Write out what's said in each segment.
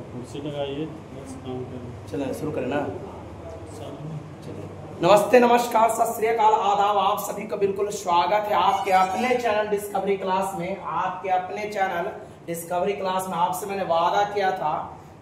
कुर्सी लगाइए, बस काम करें। चलो शुरू करें ना। चलिए। नमस्ते, नमस्कार, सत श्री अकाल, आदाब। आप सभी का बिल्कुल स्वागत है आपके अपने चैनल डिस्कवरी क्लास में। आपके अपने चैनल डिस्कवरी क्लास में आपसे मैंने वादा किया था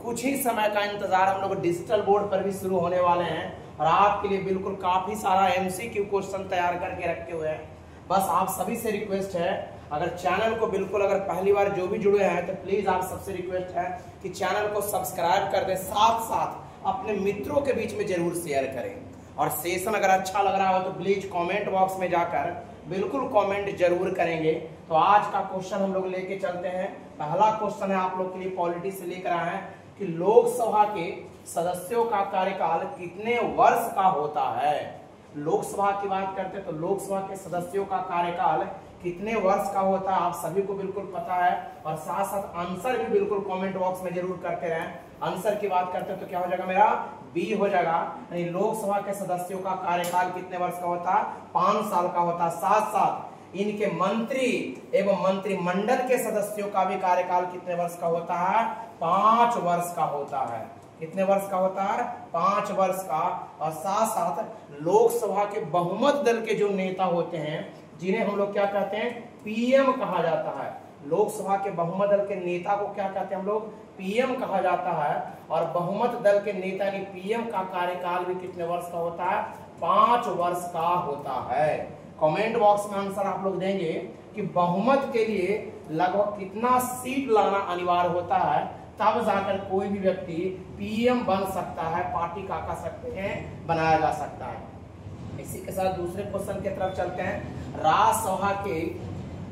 कुछ ही समय का इंतजार, हम लोग डिजिटल बोर्ड पर भी शुरू होने वाले हैं और आपके लिए बिल्कुल काफी सारा एमसीक्यू क्वेश्चन तैयार करके रखे हुए हैं। बस आप सभी से रिक्वेस्ट है, अगर चैनल को बिल्कुल अगर पहली बार जो भी जुड़े हैं तो प्लीज आप सबसे रिक्वेस्ट है कि चैनल को सब्सक्राइब कर दें, साथ साथ अपने मित्रों के बीच में जरूर शेयर करें। और सेशन अगर अच्छा लग रहा हो तो प्लीज कमेंट बॉक्स में जाकर बिल्कुल कमेंट जरूर करेंगे। तो आज का क्वेश्चन हम लोग लेके चलते हैं। पहला क्वेश्चन है आप लोग के लिए पॉलिटी से लेकर आए हैं कि लोकसभा के सदस्यों का कार्यकाल कितने वर्ष का होता है। लोकसभा की बात करते हैं तो लोकसभा के सदस्यों का कार्यकाल कितने वर्ष का होता है, आप सभी को बिल्कुल पता है। और साथ साथ आंसर भी बिल्कुल कमेंट बॉक्स में जरूर करते रहें। आंसर की बात करते हैं तो क्या हो जाएगा, मेरा बी हो जाएगा। यानी लोकसभा के सदस्यों का कार्यकाल कितने वर्ष का होता है, 5 साल का होता है। साथ साथ इनके मंत्री एवं मंत्रिमंडल के सदस्यों का भी कार्यकाल कितने वर्ष का होता है, 5 वर्ष का होता है। कितने वर्ष का होता है, 5 वर्ष का। और साथ साथ लोकसभा के बहुमत दल के जो नेता होते हैं जिन्हें हम लोग क्या कहते हैं, पीएम कहा जाता है। लोकसभा के बहुमत दल के नेता को क्या कहते हैं हम लोग, पीएम कहा जाता है। और बहुमत दल के नेता यानी पीएम का कार्यकाल भी कितने वर्ष का होता है, 5 वर्ष का होता है। कमेंट बॉक्स में आंसर आप लोग देंगे कि बहुमत के लिए लगभग कितना सीट लाना अनिवार्य होता है, तब जाकर कोई भी व्यक्ति पीएम बन सकता है, पार्टी का कह सकते हैं बनाया जा सकता है। इसी के साथ दूसरे क्वेश्चन की तरफ चलते हैं।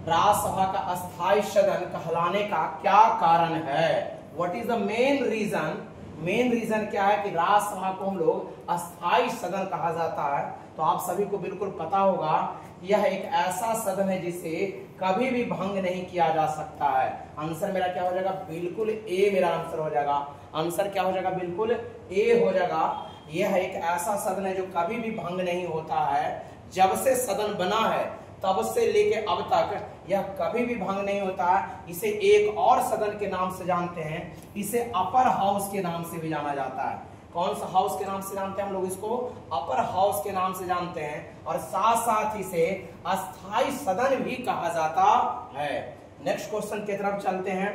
राज्यसभा का अस्थायी सदन कहलाने का क्या कारण है। What is the main reason. Main reason क्या है कि राज्यसभा को हम लोग अस्थायी सदन कहा जाता है। तो आप सभी को बिल्कुल पता होगा यह एक ऐसा सदन है जिसे कभी भी भंग नहीं किया जा सकता है। आंसर मेरा क्या हो जाएगा, बिल्कुल ए मेरा आंसर हो जाएगा। आंसर क्या हो जाएगा, बिल्कुल ए हो जाएगा। यह एक ऐसा सदन है जो कभी भी भंग नहीं होता है। जब से सदन बना है तब से लेके अब तक यह कभी भी भंग नहीं होता है। इसे एक और सदन के नाम से जानते हैं, इसे अपर हाउस के नाम से भी जाना जाता है। कौन सा हाउस के नाम से जानते हैं हम लोग, इसको अपर हाउस के नाम से जानते हैं। और साथ साथ इसे अस्थायी सदन भी कहा जाता है। नेक्स्ट क्वेश्चन की तरफ चलते हैं।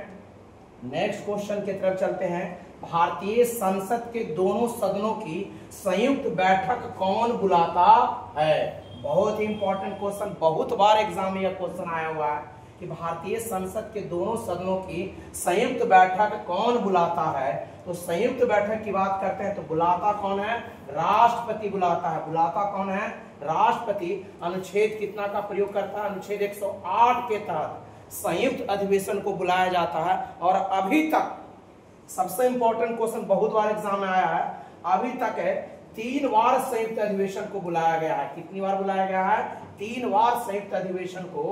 नेक्स्ट क्वेश्चन की तरफ चलते हैं। भारतीय संसद के दोनों सदनों की संयुक्त बैठक कौन बुलाता है। बहुत ही इंपॉर्टेंट क्वेश्चन, बहुत बार एग्जाम में यह क्वेश्चन आया हुआ है कि भारतीय संसद के दोनों सदनों की संयुक्त बैठक कौन बुलाता है। तो संयुक्त बैठक की बात करते हैं तो बुलाता कौन है, राष्ट्रपति बुलाता है। बुलाता कौन है, राष्ट्रपति। अनुच्छेद कितना का प्रयोग करता है, अनुच्छेद 108 के तहत संयुक्त अधिवेशन को बुलाया जाता है। और अभी तक सबसे इंपॉर्टेंट क्वेश्चन बहुत बार एग्जाम में आया है, अभी तक है 3 बार संयुक्त अधिवेशन को बुलाया गया है। कितनी बार बुलाया गया है, 3 बार संयुक्त अधिवेशन को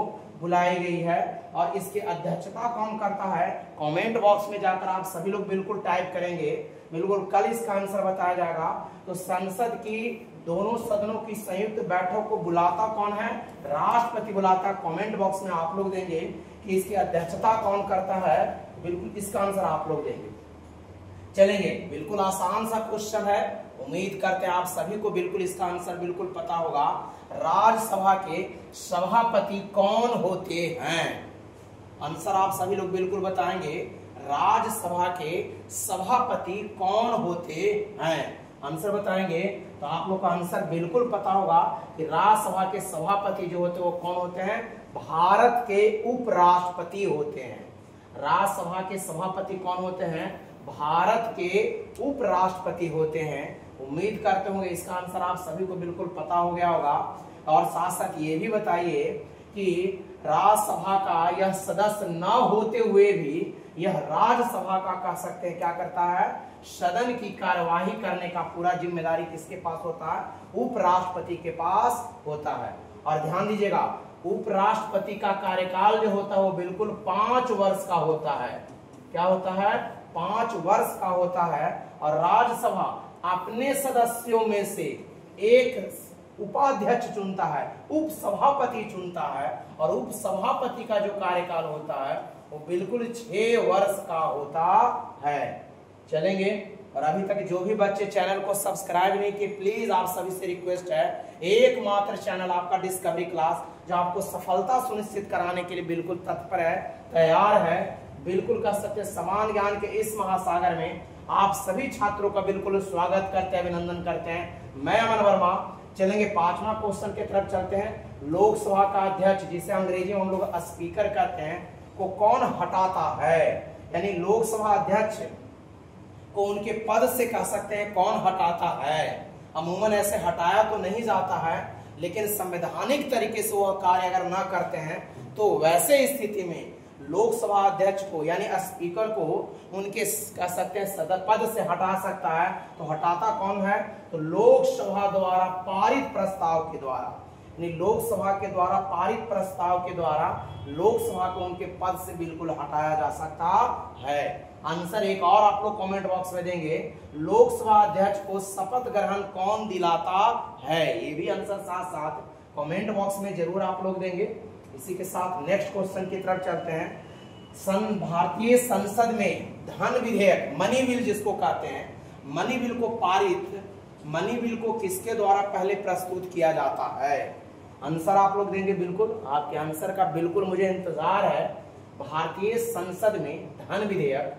बुलाई गई है। और इसकी अध्यक्षता कौन करता है, कमेंट बॉक्स में जाकर आप सभी लोग बिल्कुल टाइप करेंगे, बिल्कुल कल इसका आंसर बताया जाएगा। तो संसद की दोनों सदनों की संयुक्त बैठक को बुलाता कौन है, राष्ट्रपति बुलाता। कमेंट बॉक्स में आप लोग देंगे कि इसकी अध्यक्षता कौन करता है, बिल्कुल इसका आंसर आप लोग देंगे। चलेंगे, बिल्कुल आसान सा क्वेश्चन है, उम्मीद करते हैं आप सभी को बिल्कुल इसका आंसर बिल्कुल पता होगा। राज्यसभा के सभापति कौन होते हैं। आंसर आप सभी लोग बिल्कुल बताएंगे, राज्यसभा के सभापति कौन होते हैं। आंसर बताएंगे तो आप लोग का आंसर बिल्कुल पता होगा कि राज्यसभा के सभापति जो होते हैं वो कौन होते हैं, भारत के उपराष्ट्रपति होते हैं। राज्यसभा के सभापति कौन होते हैं, भारत के उपराष्ट्रपति होते हैं। उम्मीद करते होंगे इसका आंसर आप सभी को बिल्कुल पता हो गया होगा। और साथ साथ ये भी बताइए कि राज्यसभा का यह सदस्य न होते हुए भी यह राज्यसभा का कह सकते हैं क्या करता है, सदन की कार्यवाही करने का पूरा जिम्मेदारी किसके पास होता है, उपराष्ट्रपति के पास होता है। और ध्यान दीजिएगा, उपराष्ट्रपति का कार्यकाल जो होता है वो बिल्कुल 5 वर्ष का होता है। क्या होता है, 5 वर्ष का होता है। और राज्यसभा अपने सदस्यों में से एक उपाध्यक्ष चुनता है, उपसभापति चुनता है। और उपसभापति का जो कार्यकाल होता है वो बिल्कुल 6 वर्ष का होता है। चलेंगे। और अभी तक जो भी बच्चे चैनल को सब्सक्राइब नहीं किए, प्लीज आप सभी से रिक्वेस्ट है, एकमात्र चैनल आपका डिस्कवरी क्लास जो आपको सफलता सुनिश्चित कराने के लिए बिल्कुल तत्पर है, तैयार है, बिल्कुल कर सकते हैं। समान ज्ञान के इस महासागर में आप सभी छात्रों का बिल्कुल स्वागत करते हैं, अभिनंदन करते हैं। मैं अमन वर्मा। चलेंगे 5वां क्वेश्चन की तरफ चलते हैं। लोकसभा का अध्यक्ष, जिसे अंग्रेजी में हम लोग स्पीकर कहते हैं, को कौन हटाता है? यानी लोकसभा अध्यक्ष को उनके पद से कह सकते हैं कौन हटाता है। अमूमन ऐसे हटाया तो नहीं जाता है, लेकिन संवैधानिक तरीके से वह कार्य अगर ना करते हैं तो वैसे स्थिति में लोकसभा अध्यक्ष को यानी स्पीकर को उनके कह सकते हैं सदस्य पद से हटा सकता है। तो हटाता कौन है? तो लोकसभा द्वारा पारित प्रस्ताव के द्वारा, यानी लोकसभा के द्वारा पारित प्रस्ताव के द्वारा लोकसभा को उनके पद से बिल्कुल हटाया जा सकता है। आंसर एक और आप लोग कमेंट बॉक्स में देंगे, लोकसभा अध्यक्ष को शपथ ग्रहण कौन दिलाता है? ये भी आंसर साथ साथ कमेंट बॉक्स में जरूर आप लोग देंगे। इसी के साथ नेक्स्ट क्वेश्चन की तरफ चलते हैं। भारतीय संसद में धन विधेयक, मनी बिल जिसको कहते हैं, मनी बिल को पारित, मनी बिल को किसके द्वारा पहले प्रस्तुत किया जाता है? आंसर आप लोग देंगे बिल्कुल, आपके आंसर का बिल्कुल मुझे इंतजार है। भारतीय संसद में धन विधेयक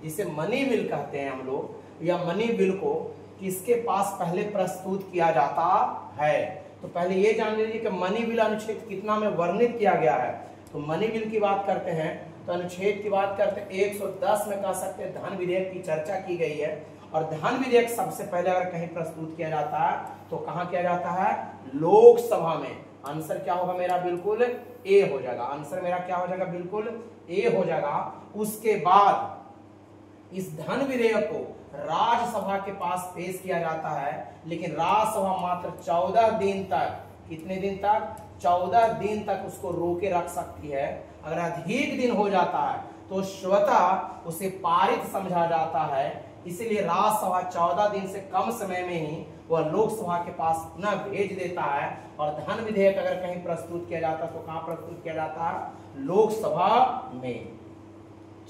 जिसे मनी बिल कहते हैं हम लोग, या मनी बिल को किसके पास पहले प्रस्तुत किया जाता है? तो पहले ये जान लीजिए कि मनी बिल अनुच्छेद कितना में वर्णित किया गया है। तो मनी बिल की बात करते हैं तो अनुच्छेद की बात करते हैं 110 में कह सकते हैं धन विधेयक की चर्चा की गई है। और धन विधेयक सबसे पहले अगर कहीं प्रस्तुत किया जाता है तो कहां किया जाता है? लोकसभा में। आंसर क्या होगा मेरा? बिल्कुल ए हो जाएगा। आंसर मेरा क्या हो जाएगा? बिल्कुल ए हो जाएगा। उसके बाद इस धन विधेयक को राज्यसभा के पास पेश किया जाता है, लेकिन राज्यसभा मात्र 14 दिन तक, कितने दिन तक? 14 दिन तक उसको रोके रख सकती है। अगर अधिक दिन हो जाता है तो स्वतः उसे पारित समझा जाता है। इसीलिए राज्यसभा 14 दिन से कम समय में ही वह लोकसभा के पास पुनः भेज देता है। और धन विधेयक अगर कहीं प्रस्तुत किया जाता है तो कहां प्रस्तुत किया जाता है? लोकसभा में।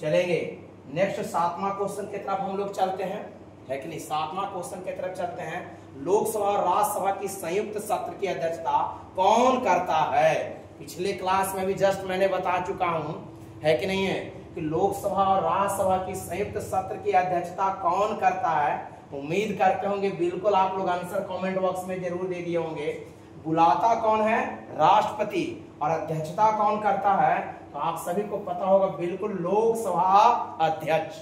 चलेंगे नेक्स्ट 7वां क्वेश्चन की तरफ हम लोग चलते हैं, है कि नहीं? 7वां क्वेश्चन की तरफ चलते हैं। लोकसभा और राज्यसभा की संयुक्त सत्र की अध्यक्षता कौन करता है? पिछले क्लास में भी जस्ट मैंने बता चुका हूं, है कि नहीं है, कि लोकसभा और राज्यसभा की संयुक्त सत्र की अध्यक्षता कौन करता है? उम्मीद करते होंगे बिल्कुल आप लोग आंसर कमेंट बॉक्स में जरूर दे दिए होंगे। बुलाता कौन है? राष्ट्रपति। और अध्यक्षता कौन करता है? तो आप सभी को पता होगा बिल्कुल, लोकसभा अध्यक्ष।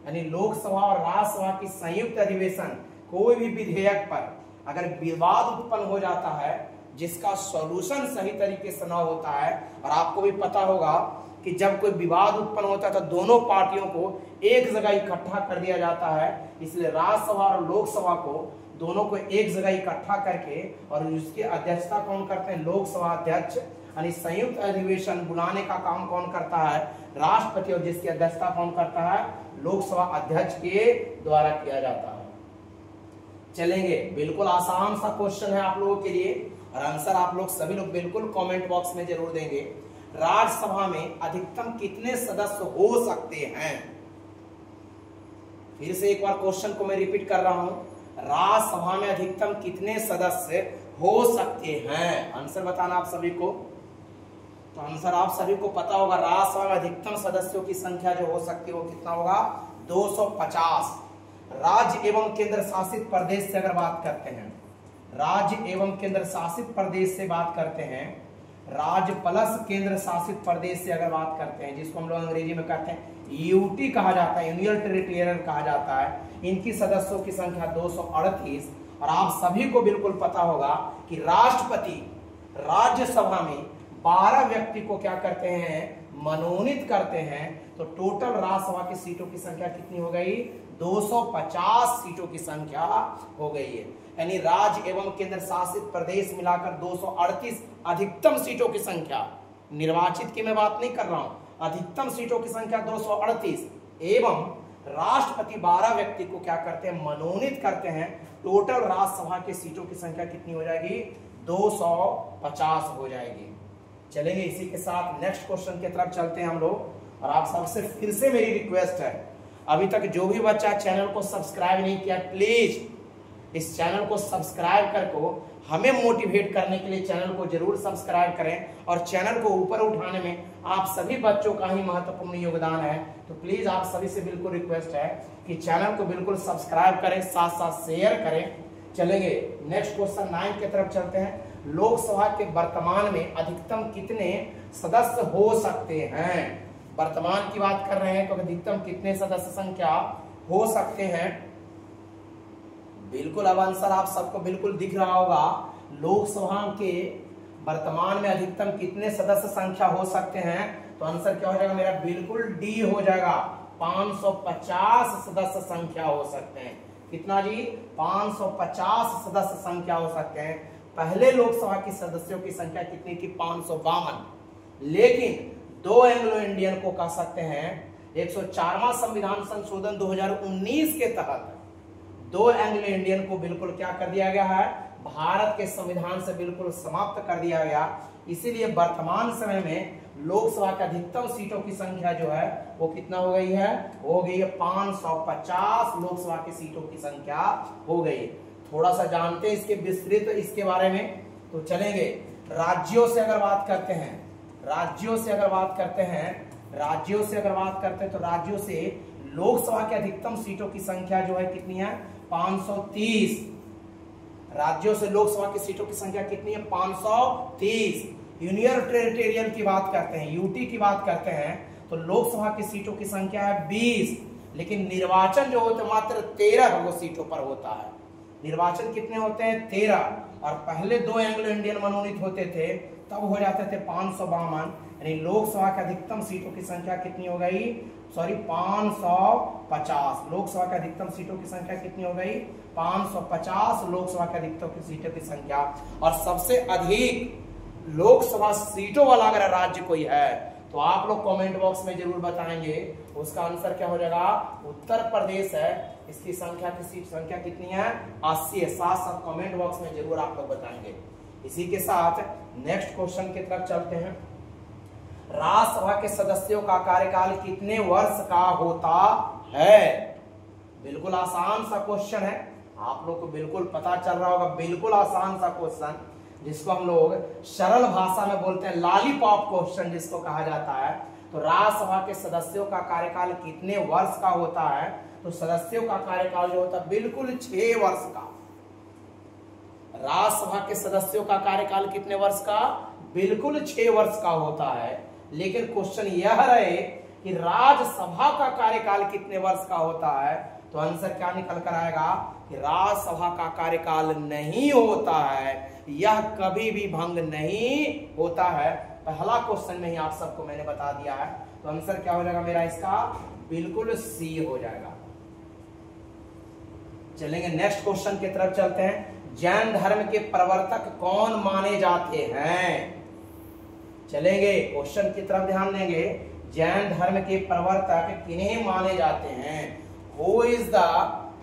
यानी लोकसभा और राज्यसभा की संयुक्त अधिवेशन, कोई भी विधेयक पर अगर विवाद उत्पन्न हो जाता है जिसका सॉल्यूशन सही तरीके से ना होता है, और आपको भी पता होगा कि जब कोई विवाद उत्पन्न होता है तो दोनों पार्टियों को एक जगह इकट्ठा कर दिया जाता है। इसलिए राज्यसभा और लोकसभा को दोनों को एक जगह इकट्ठा करके और उसकी अध्यक्षता कौन करते हैं? लोकसभा अध्यक्ष। यानी संयुक्त अधिवेशन बुलाने का काम कौन करता है? राष्ट्रपति। और जिसकी अध्यक्षता कौन करता है? लोकसभा अध्यक्ष के द्वारा किया जाता है। चलेंगे, बिल्कुल आसान सा क्वेश्चन है आप लोगों के लिए, और आंसर आप लोग सभी लोग बिल्कुल कमेंट बॉक्स में जरूर देंगे। राज्यसभा में अधिकतम कितने सदस्य हो सकते हैं? फिर से एक बार क्वेश्चन को मैं रिपीट कर रहा हूं, राज्यसभा में अधिकतम कितने सदस्य हो सकते हैं? आंसर बताना आप सभी को। तो आंसर आप सभी को पता होगा, राज्यसभा में अधिकतम सदस्यों की संख्या जो हो सकती है वो कितना होगा? 250। राज्य एवं केंद्र शासित प्रदेश से अगर बात करते हैं, राज्य एवं केंद्र शासित प्रदेश से बात करते हैं, राज्य प्लस केंद्र शासित प्रदेश से अगर बात करते हैं, जिसको हम लोग अंग्रेजी में कहते हैं यूटी कहा जाता है, यूनियन टेरिटोरियल कहा जाता है, इनकी सदस्यों की संख्या 238। और आप सभी को बिल्कुल पता होगा कि राष्ट्रपति राज्यसभा में 12 व्यक्ति को क्या करते हैं? मनोनीत करते हैं। तो टोटल राज्यसभा की सीटों की संख्या कितनी हो गई? 250 सीटों की संख्या हो गई है। यानी राज्य एवं केंद्र शासित प्रदेश मिलाकर 238 अधिकतम सीटों की संख्या, निर्वाचित की मैं बात नहीं कर रहा हूं, अधिकतम सीटों की संख्या 238 एवं राष्ट्रपति 12 व्यक्ति को क्या करते हैं? मनोनीत करते हैं। टोटल राज्यसभा की सीटों की संख्या कितनी हो जाएगी? 250 हो जाएगी। चलेंगे, इसी के साथ नेक्स्ट क्वेश्चन की तरफ चलते हैं हम लोग। और आप सबसे फिर से मेरी रिक्वेस्ट है, अभी तक जो भी बच्चा चैनल को सब्सक्राइब नहीं किया, प्लीज इस चैनल को सब्सक्राइब करके हमें मोटिवेट करने के लिए चैनल को जरूर सब्सक्राइब करें। और चैनल को ऊपर उठाने में आप सभी बच्चों का ही महत्वपूर्ण योगदान है। तो प्लीज आप सभी से बिल्कुल रिक्वेस्ट है कि चैनल को बिल्कुल सब्सक्राइब करें, साथ साथ शेयर करें। चलेंगे नेक्स्ट क्वेश्चन 9 की तरफ चलते हैं। लोकसभा के वर्तमान में अधिकतम कितने सदस्य हो सकते हैं? वर्तमान की बात कर रहे हैं तो अधिकतम कितने सदस्य संख्या हो सकते हैं? बिल्कुल अब आंसर आप सबको बिल्कुल दिख रहा होगा। लोकसभा के वर्तमान में अधिकतम कितने सदस्य संख्या हो सकते हैं? तो आंसर क्या हो जाएगा मेरा? बिल्कुल डी हो जाएगा। 550 सदस्य संख्या हो सकते हैं। कितना जी? 550 सदस्य संख्या हो सकते हैं। पहले लोकसभा की सदस्यों की संख्या कितनी थी? 552। लेकिन दो एंग्लो इंडियन को कह सकते हैं 104वां संविधान संशोधन 2019 के तहत दो एंग्लो इंडियन को बिल्कुल क्या कर दिया गया है? भारत के संविधान से बिल्कुल समाप्त कर दिया गया। इसीलिए वर्तमान समय में लोकसभा के अधिकतम सीटों की संख्या जो है वो कितना हो गई है? हो गई है 550 लोकसभा की सीटों की संख्या हो गई। थोड़ा सा जानते हैं इसके विस्तृत इसके बारे में। तो चलेंगे राज्यों से अगर बात करते हैं, राज्यों से अगर बात करते हैं तो राज्यों से लोकसभा के अधिकतम सीटों की संख्या जो है कितनी है? 530। राज्यों से लोकसभा की सीटों की संख्या कितनी है? 530। यूनियन टेरिटोरियल की बात करते हैं, यूटी की बात करते हैं तो लोकसभा की सीटों की संख्या है 20। लेकिन निर्वाचन जो होते मात्र 13 वो सीटों पर होता है। निर्वाचन कितने होते हैं? 13। और पहले दो एंग्लो इंडियन मनोनीत होते थे तब हो जाते थे 552। यानी लोकसभा के अधिकतम सीटों की संख्या कितनी हो गई? 550। लोकसभा के अधिकतम सीटों की संख्या कितनी हो गई? 550 लोकसभा के अधिकतम की सीटों की संख्या। और सबसे अधिक लोकसभा सीटों वाला अगर राज्य कोई है तो आप लोग कमेंट बॉक्स में जरूर बताएंगे। उसका आंसर क्या हो जाएगा? उत्तर प्रदेश है। इसकी संख्या की सीट संख्या कितनी है? 80 है। साथ साथ कमेंट बॉक्स में जरूर आप लोग बताएंगे। इसी के साथ नेक्स्ट क्वेश्चन की तरफ चलते हैं। राज्यसभा के सदस्यों का कार्यकाल कितने वर्ष का होता है? बिल्कुल आसान सा क्वेश्चन है, आप लोग को बिल्कुल पता चल रहा होगा। बिल्कुल आसान सा क्वेश्चन जिसको हम लोग सरल भाषा में बोलते हैं लॉलीपॉप क्वेश्चन जिसको कहा जाता है। तो राज्यसभा के सदस्यों का कार्यकाल कितने वर्ष का होता है? तो सदस्यों का कार्यकाल जो होता है बिल्कुल 6 वर्ष का। राज्यसभा के सदस्यों का कार्यकाल कितने वर्ष का? बिल्कुल 6 वर्ष का होता है। लेकिन क्वेश्चन यह रहे कि राज्यसभा का कार्यकाल कितने वर्ष का होता है? तो आंसर क्या निकल कर आएगा कि राज्यसभा का कार्यकाल नहीं होता है, यह कभी भी भंग नहीं होता है। पहला क्वेश्चन में ही आप सबको मैंने बता दिया है। तो आंसर क्या हो जाएगा मेरा इसका? बिल्कुल सी हो जाएगा। चलेंगे नेक्स्ट क्वेश्चन की तरफ चलते हैं। जैन धर्म के प्रवर्तक कौन माने जाते हैं? चलेंगे क्वेश्चन की तरफ ध्यान देंगे। जैन धर्म के प्रवर्तक किन्हें माने जाते हैं? हु इज द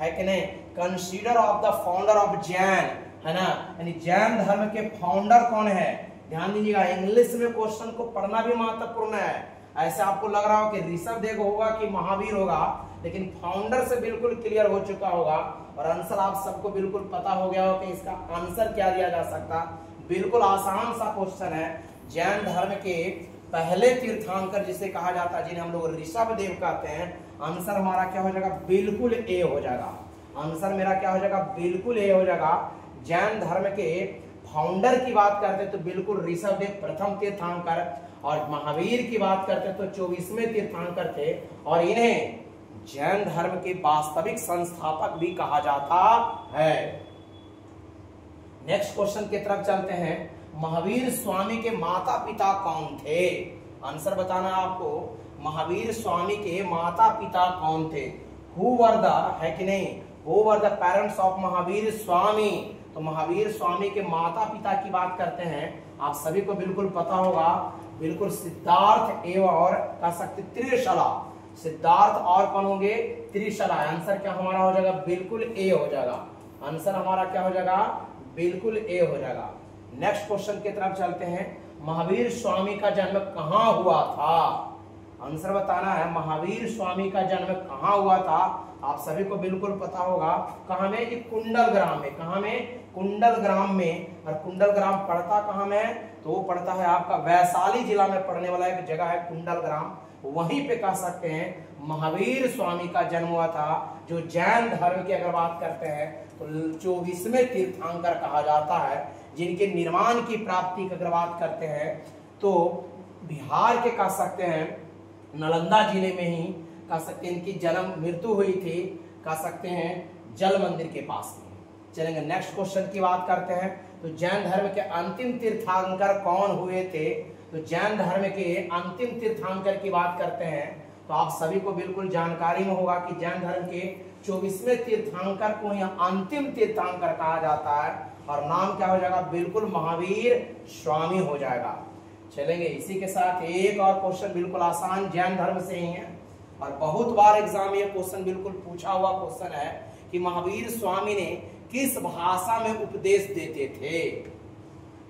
है कि नहीं consider of the founder of Jain, है ना? यानी जैन धर्म के फाउंडर कौन है? ध्यान दीजिएगा, इंग्लिश में क्वेश्चन को पढ़ना भी महत्वपूर्ण है। ऐसे आपको लग रहा हो कि ऋषभदेव होगा कि महावीर होगा, लेकिन फाउंडर से बिल्कुल क्लियर हो चुका होगा और आंसर आप सबको बिल्कुल पता हो गया हो कि इसका आंसर क्या दिया जा सकता। बिल्कुल आसान सा क्वेश्चन है। जैन धर्म के पहले तीर्थंकर जिसे कहा जाता है, जिन्हें हम लोग ऋषभदेव कहते हैं, आंसर हमारा क्या हो जाएगा? बिल्कुल ए हो जाएगा। आंसर मेरा क्या हो जाएगा? बिल्कुल ए हो जाएगा। जैन धर्म के फाउंडर की बात करते तो बिल्कुल ऋषभदेव प्रथम तीर्थंकर, और महावीर की बात करते तो 24वें तीर्थंकर थे, और इन्हें जैन धर्म के वास्तविक संस्थापक भी कहा जाता है। नेक्स्ट क्वेश्चन की तरफ चलते हैं। महावीर स्वामी के माता पिता कौन थे? आंसर बताना आपको। महावीर स्वामी के माता पिता कौन थे? हु वर द है कि नहीं who were the parents of Mahavir Swami? तो महावीर स्वामी के माता पिता की बात करते हैं, आप सभी को बिल्कुल पता होगा। बिल्कुल सिद्धार्थ एवं और कह सकते त्रिशला। सिद्धार्थ और कौन होंगे? त्रिशला। आंसर क्या हमारा हो जाएगा? बिल्कुल ए हो जाएगा। आंसर हमारा क्या हो जाएगा? बिल्कुल ए हो जाएगा। नेक्स्ट क्वेश्चन की तरफ चलते हैं। महावीर स्वामी का जन्म कहां हुआ था? आंसर बताना है। महावीर स्वामी का जन्म कहाँ हुआ था? आप सभी को बिल्कुल पता होगा, कहाँ में? कि कुंडल ग्राम में। कहाँ में? कुंडल ग्राम में। और कुंडल ग्राम पड़ता कहाँ में है? तो वो पड़ता है आपका वैशाली जिला में पड़ने वाला एक जगह है कुंडल ग्राम। वहीं पे कह सकते हैं महावीर स्वामी का जन्म हुआ था। जो जैन धर्म की अगर बात करते हैं तो 24वें तीर्थंकर कहा जाता है, जिनके निर्माण की प्राप्ति की अगर बात करते हैं तो बिहार के कह सकते हैं नालंदा जिले में ही कह सकते हैं इनकी जन्म मृत्यु हुई थी, कह सकते हैं जल मंदिर के पास में। चलेंगे नेक्स्ट क्वेश्चन की बात करते हैं। तो जैन धर्म के अंतिम तीर्थंकर कौन हुए थे? तो जैन धर्म के अंतिम तीर्थंकर की बात करते हैं तो आप सभी को बिल्कुल जानकारी में होगा कि जैन धर्म के 24वें तीर्थंकर को यहाँ अंतिम तीर्थंकर कहा जाता है और नाम क्या हो जाएगा? बिल्कुल महावीर स्वामी हो जाएगा। चलेंगे इसी के साथ एक और क्वेश्चन बिल्कुल आसान जैन धर्म से ही है और बहुत बार एग्जाम ये क्वेश्चन बिल्कुल पूछा हुआ क्वेश्चन है कि महावीर स्वामी ने किस भाषा में उपदेश देते थे?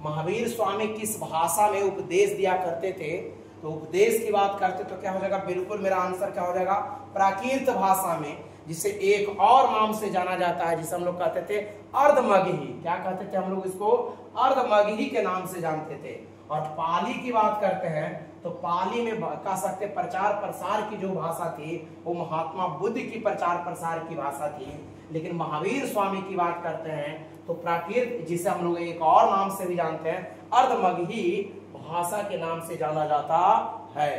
महावीर स्वामी किस भाषा में उपदेश दिया करते थे? तो उपदेश की बात करते तो क्या हो जाएगा? बिल्कुल मेरा आंसर क्या हो जाएगा? प्राकृत भाषा में, जिसे एक और नाम से जाना जाता है, जिसे हम लोग कहते थे अर्धमगही। क्या कहते थे हम लोग इसको? अर्धमगही के नाम से जानते थे। और पाली की बात करते हैं तो पाली में कह सकते प्रचार प्रसार की जो भाषा थी वो महात्मा बुद्ध की प्रचार प्रसार की भाषा थी। लेकिन महावीर स्वामी की बात करते हैं तो प्राकृत, जिसे हम लोग एक और नाम से भी जानते हैं, अर्धमगही भाषा के नाम से जाना जाता है।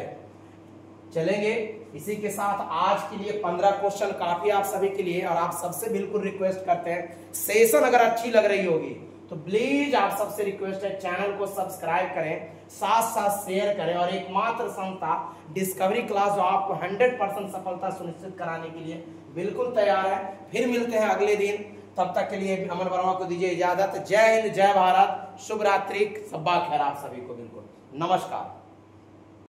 चलेंगे इसी के साथ आज के लिए 15 क्वेश्चन काफी आप सभी के लिए। और आप सबसे बिल्कुल रिक्वेस्ट करते हैं, सेशन अगर अच्छी लग रही होगी तो प्लीज आप सबसे रिक्वेस्ट है चैनल को सब्सक्राइब करें, साथ साथ शेयर करें। और एकमात्र संस्था डिस्कवरी क्लास जो आपको 100% सफलता सुनिश्चित कराने के लिए बिल्कुल तैयार है। फिर मिलते हैं अगले दिन, तब तक के लिए अमन वर्मा को दीजिए इजाजत। जय हिंद, जय भारत, शुभ रात्रि, सब्बा खैर आप सभी को। बिल्कुल नमस्कार।